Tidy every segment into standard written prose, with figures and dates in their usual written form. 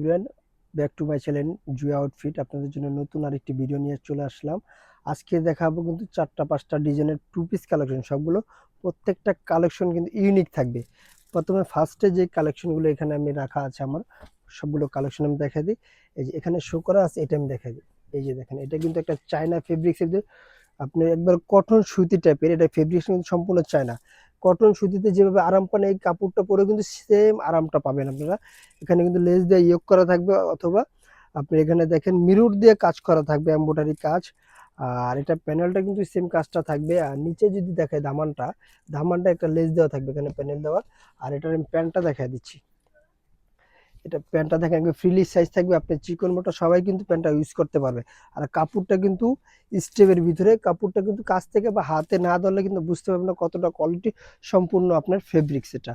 Everyone, back to my channel জুয়া outfit. আপনাদের জন্য নতুন আরেকটি ভিডিও নিয়ে চলে আসলাম। আজকে দেখাবো কিন্তু 4টা-5টা ডিজাইনের টু পিস কালেকশন। সবগুলো প্রত্যেকটা কালেকশন কিন্তু ইউনিক থাকবে। প্রথমে ফার্স্টে যে কালেকশনগুলো এখানে আমি রাখা আছে, আমার সবগুলো কালেকশন আমি দেখা দিই। এই যে এখানে শো করা আছে, এটা আমি দেখা দিই। এই যে দেখেন, এটা কিন্তু একটা চায়না ফেব্রিক্সের, আপনি একবার কটন সুতি টাইপের, এটা ফেব্রিক্স কিন্তু সম্পূর্ণ চায়না। কটন সুতিতে যেভাবে আরাম পান, এই কাপড়টা পরে কিন্তু সেম আরামটা পাবেন আপনারা। এখানে কিন্তু লেস দিয়ে ইয়োগ করা থাকবে, অথবা আপনি এখানে দেখেন মিরর দিয়ে কাজ করা থাকবে, এমব্রয়ডারি কাজ। আর এটা প্যানেলটা কিন্তু সেম কাজটা থাকবে। আর নিচে যদি দেখায় দামানটা, দামানটা একটা লেস দেওয়া থাকবে এখানে প্যানেল দেওয়া। আর এটার আমি প্যান্টটা দেখা দিচ্ছি। এটা প্যান্টটা দেখেন একদম ফ্রিলি সাইজ থাকবে, আপনি চিকন মোটা সবাই কিন্তু প্যান্টটা ইউজ করতে পারবে। আর কাপড়টা কিন্তু স্টেপের ভিতরে, কাপড়টা কিন্তু কাছ থেকে বা হাতে না ধরলে কিন্তু বুঝতে পারবেন না কতটা কোয়ালিটি সম্পূর্ণ আপনার ফেব্রিক্স এটা।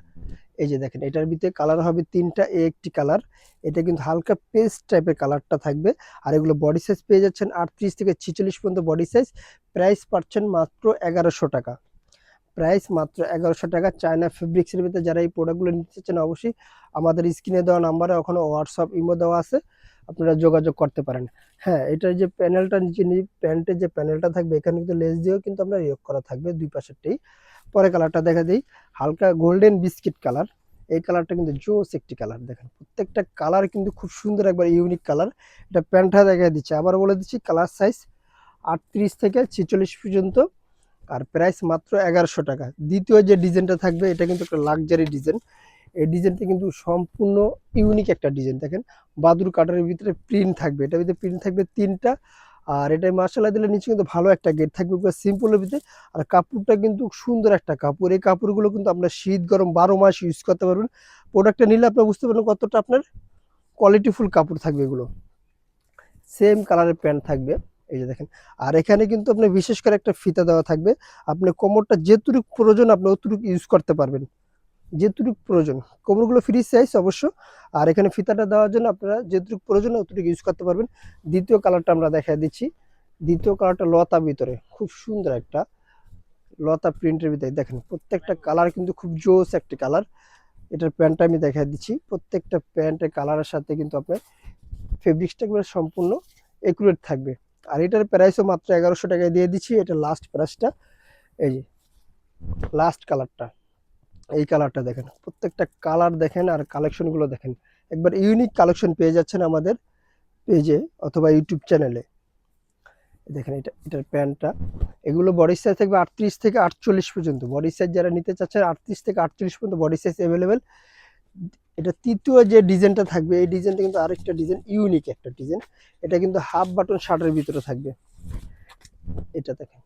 এই যে দেখেন, এটার ভিতরে কালার হবে তিনটা, একটি কালার। এটা কিন্তু হালকা পেস্ট টাইপের কালারটা থাকবে। আর এগুলো বডি সাইজ পেয়ে যাচ্ছেন 38 থেকে 46 পর্যন্ত বডি সাইজ। প্রাইস পাচ্ছেন মাত্র 1100 টাকা। প্রাইস মাত্র 1100 টাকা। চায়না ফেব্রিক্সের ভিতরে যারা এই প্রোডাক্টগুলো নিতে চাচ্ছেন, অবশ্যই আমাদের স্ক্রিনে দেওয়া নাম্বারে ওখানে হোয়াটসঅ্যাপ ইমো দেওয়া আছে, আপনারা যোগাযোগ করতে পারেন। হ্যাঁ, এটার যে প্যানেলটা নিচে প্যান্টের যে প্যানেলটা থাকবে, এখানে কিন্তু লেস দিয়েও কিন্তু আমরা ইয়োগ করা থাকবে দুই পাশেরটাই। পরে কালারটা দেখা দিই, হালকা গোল্ডেন বিস্কিট কালার। এই কালারটা কিন্তু জোস একটি কালার। দেখেন প্রত্যেকটা কালার কিন্তু খুব সুন্দর, একবার ইউনিক কালার। এটা প্যান্টটা দেখা দিচ্ছে, আবার বলে দিচ্ছি কালার সাইজ 38 থেকে 46 পর্যন্ত। আর প্রাইস মাত্র 1100 টাকা। দ্বিতীয় যে ডিজাইনটা থাকবে, এটা কিন্তু একটা লাক্সারি ডিজাইন। এই ডিজাইনটা কিন্তু সম্পূর্ণ ইউনিক একটা ডিজাইন। দেখেন বাদুর কাটারের ভিতরে প্রিন্ট থাকবে, এটার ভিতরে প্রিন্ট থাকবে তিনটা। আর এটা মার্শাল্লাহ দিলে নিচে কিন্তু ভালো একটা গেট থাকবে পুরো সিম্পলের ভিতরে। আর কাপড়টা কিন্তু সুন্দর একটা কাপড়। এই কাপড়গুলো কিন্তু আপনার শীত গরম 12 মাস ইউজ করতে পারবেন। প্রোডাক্টটা নিলে আপনার বুঝতে পারবেন কতটা আপনার কোয়ালিটিফুল কাপড় থাকবে এগুলো। সেম কালারের প্যান্ট থাকবে। এই যে দেখেন। আর এখানে কিন্তু আপনি বিশেষ করে একটা ফিতা দেওয়া থাকবে, আপনি কোমরটা যেটুকু প্রয়োজন আপনি অতটুকু ইউজ করতে পারবেন, যেটুকু প্রয়োজন। কোমরগুলো ফ্রি সাইজ অবশ্য। আর এখানে ফিতাটা দেওয়ার জন্য আপনারা যেটুকু প্রয়োজন অতটুকু ইউজ করতে পারবেন। দ্বিতীয় কালারটা আমরা দেখা দিচ্ছি। দ্বিতীয় কালারটা লতা ভিতরে, খুব সুন্দর একটা লতা প্রিন্টের ভিতরে। দেখেন প্রত্যেকটা কালার কিন্তু খুব জোস একটা কালার। এটার প্যান্টটা আমি দেখা দিচ্ছি। প্রত্যেকটা প্যান্টের কালারের সাথে কিন্তু আপনার ফেব্রিক্সটা একেবারে সম্পূর্ণ একুরেট থাকবে। আর এটার প্রাইসও মাত্র 1100 টাকায় দিয়ে দিচ্ছি। এটা লাস্ট প্রাইসটা। এই যে লাস্ট কালারটা, এই কালারটা দেখেন, প্রত্যেকটা কালার দেখেন আর কালেকশনগুলো দেখেন। একবার ইউনিক কালেকশন পেয়ে যাচ্ছেন আমাদের পেজে অথবা ইউটিউব চ্যানেলে। দেখেন এটার প্যান্টটা, এগুলো বডি সাইজ থাকবে 38 থেকে 48 পর্যন্ত। বডি সাইজ যারা নিতে চাচ্ছেন 38 থেকে 48 পর্যন্ত বডি সাইজ অ্যাভেলেবেল। এটা তৃতীয় যে ডিজাইনটা থাকবে, এই ডিজাইনটা কিন্তু আরেকটা ডিজাইন, ইউনিক একটা ডিজাইন। এটা কিন্তু হাফ বাটন শার্টের ভিতরে থাকবে। এটা দেখেন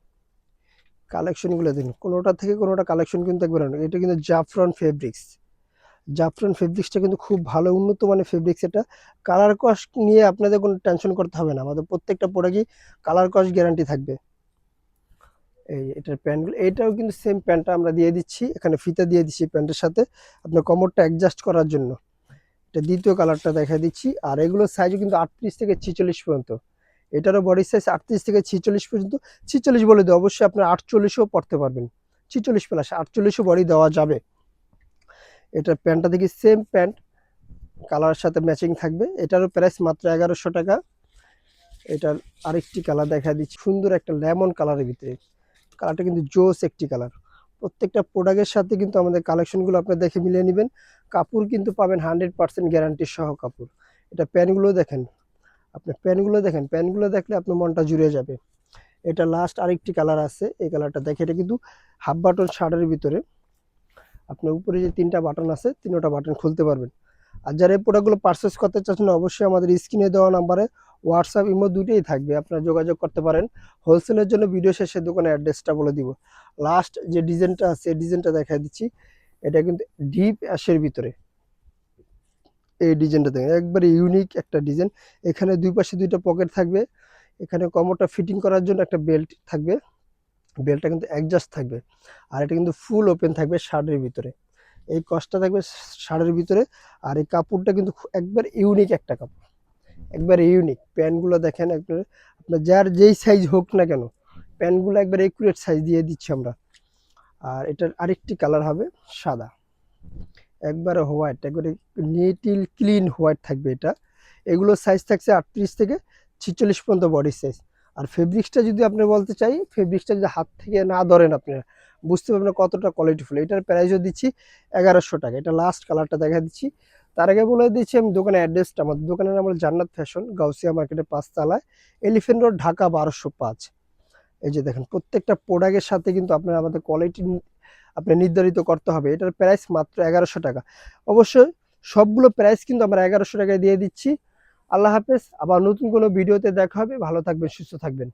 কালেকশনগুলো দেখুন, কোনোটা থেকে কোনোটা কালেকশন কিন্তু একবার অনেক। এটা কিন্তু জাফরান ফেব্রিক্স। জাফরান ফেব্রিক্সটা কিন্তু খুব ভালো উন্নত মানের ফেব্রিক্স এটা। কালার কস্ট নিয়ে আপনাদের কোনো টেনশন করতে হবে না, আমাদের প্রত্যেকটা প্রোডাক্টই কালার কস্ট গ্যারান্টি থাকবে। এই এটার প্যান্টগুলো, এটাও কিন্তু সেম প্যান্টটা আমরা দিয়ে দিচ্ছি, এখানে ফিতা দিয়ে দিচ্ছি প্যান্টের সাথে আপনার কোমরটা অ্যাডজাস্ট করার জন্য। এটা দ্বিতীয় কালারটা দেখা দিচ্ছি। আর এগুলোর সাইজও কিন্তু 38 থেকে 46 পর্যন্ত। এটারও বডি সাইজ 38 থেকে 46 পর্যন্ত। 46 বলে দেয়, অবশ্যই আপনার 48ও পড়তে পারবেন। 46 প্লাস 48ও বডি দেওয়া যাবে। এটার প্যান্টটা দেখি সেম প্যান্ট, কালারের সাথে ম্যাচিং থাকবে। এটারও প্রাইস মাত্র 1100 টাকা। এটার আরেকটি কালার দেখা দিচ্ছি, সুন্দর একটা লেমন কালারের ভিতরে। কালারটা কিন্তু জোস একটি কালার। প্রত্যেকটা প্রোডাক্টের সাথে কিন্তু আমাদের কালেকশনগুলো আপনারা দেখে মিলিয়ে নেবেন। কাপড় কিন্তু পাবেন 100% গ্যারান্টি সহ কাপড়। এটা প্যান্টগুলো দেখেন, আপনি প্যান্টগুলো দেখেন, প্যান্টগুলো দেখলে আপনার মনটা জুড়ে যাবে। এটা লাস্ট আরেকটি কালার আছে, এই কালারটা দেখে। এটা কিন্তু হাফ বাটন শার্টের ভিতরে, আপনার উপরে যে তিনটা বাটন আছে, তিনটা বাটন খুলতে পারবেন। আর যারা এই প্রোডাক্টগুলো পারচেস করতে চাচ্ছেন, অবশ্যই আমাদের স্ক্রিনে দেওয়া নাম্বারে হোয়াটসঅ্যাপ ইমো দুটোই থাকবে, আপনারা যোগাযোগ করতে পারেন। হোলসেলের জন্য ভিডিও শেষে দোকানের অ্যাড্রেসটা বলে দিব। লাস্ট যে ডিজাইনটা আছে, এই ডিজাইনটা দেখা দিচ্ছি। এটা কিন্তু ডিপ অ্যাশের ভিতরে। এই ডিজাইনটা দেখেন, একবারে ইউনিক একটা ডিজাইন। এখানে দুই পাশে দুইটা পকেট থাকবে। এখানে কোমরটা ফিটিং করার জন্য একটা বেল্ট থাকবে, বেল্টটা কিন্তু অ্যাডজাস্ট থাকবে। আর এটা কিন্তু ফুল ওপেন থাকবে শার্টের ভিতরে। এই কষ্টটা থাকবে শাড়ির ভিতরে। আর এই কাপড়টা কিন্তু একবার ইউনিক একটা কাপড়, একবার ইউনিক। প্যান্টগুলো দেখেন, একবার আপনার যার যেই সাইজ হোক না কেন, প্যান্টগুলো একবার একুরেট সাইজ দিয়ে দিচ্ছি আমরা। আর এটার আরেকটি কালার হবে সাদা, একবারে হোয়াইট, একবারে নিটিল ক্লিন হোয়াইট থাকবে এটা। এগুলোর সাইজ থাকছে 38 থেকে 46 পর্যন্ত বডি সাইজ। আর ফেব্রিক্সটা যদি আপনি বলতে চাই, ফেব্রিক্সটা যদি হাত থেকে না ধরেন আপনারা বুঝতে পারবেন কতটা কোয়ালিটিফুল। এটার প্রাইসও দিচ্ছি 1100 টাকা। এটা লাস্ট কালারটা দেখা দিচ্ছি। তার আগে বলে দিচ্ছি আমি দোকানের অ্যাড্রেসটা। আমার দোকানের নাম হলো জান্নাত ফ্যাশন, গাউসিয়া মার্কেটের ৫ তলায়, এলিফ্যান্ট রোড, ঢাকা ১২০৫। এই যে দেখেন প্রত্যেকটা প্রোডাক্টের সাথে কিন্তু আপনার আমাদের কোয়ালিটি আপনি নির্ধারিত করতে হবে। এটার প্রাইস মাত্র 1100 টাকা। অবশ্যই সবগুলো প্রাইস কিন্তু আমরা 1100 টাকায় দিয়ে দিচ্ছি। আল্লাহ হাফেজ। আবার নতুন কোনো ভিডিওতে দেখা হবে। ভালো থাকবেন, সুস্থ থাকবেন।